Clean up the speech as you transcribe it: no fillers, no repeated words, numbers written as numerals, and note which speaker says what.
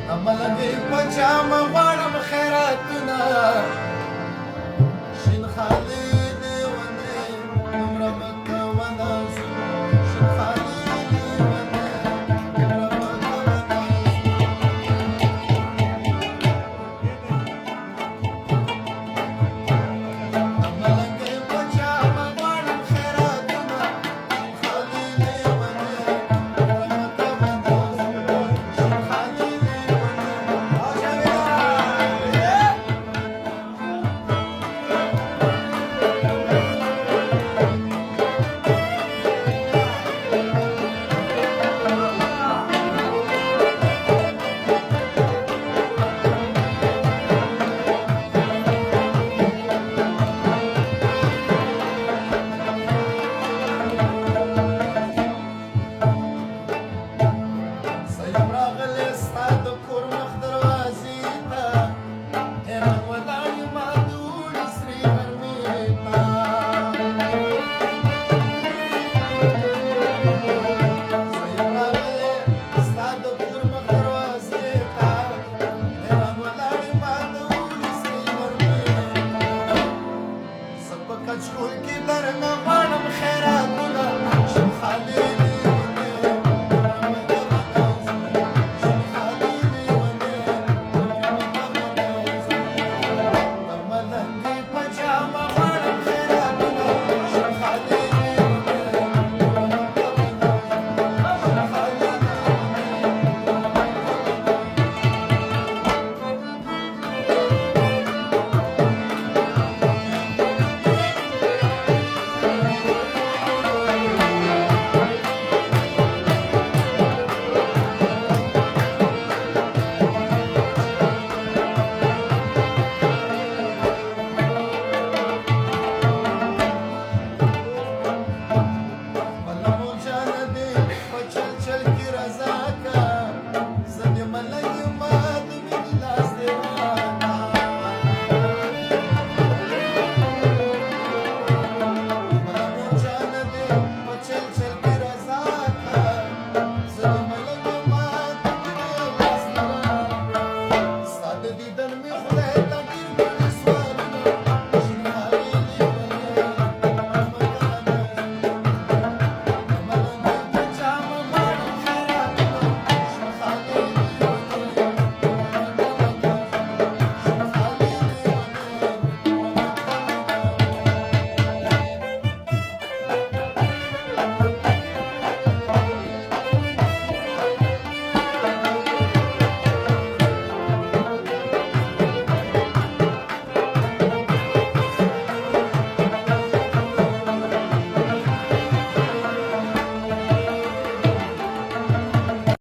Speaker 1: ملګری په جامه غواړم خیراتونه شین خالي لیونی دومره مه کوه نازونه شین خالي لیونی دومره مه کوه نازونه ملګری په جامه غواړم خیراتونه شین خالي لیونی دومره مه کوه نازونه شین خالي سیم راغلی ستا د کور مخ دروازې ته حیران ولاړ یمه د اوړي سرې غرمې ته سیم راغلی ستا د کور مخ دروازې ته حیران ولاړ یمه د اوړي سرې غرمې ته زه په کچکول کې درنه غواړم خیراتونه شین خالي Malay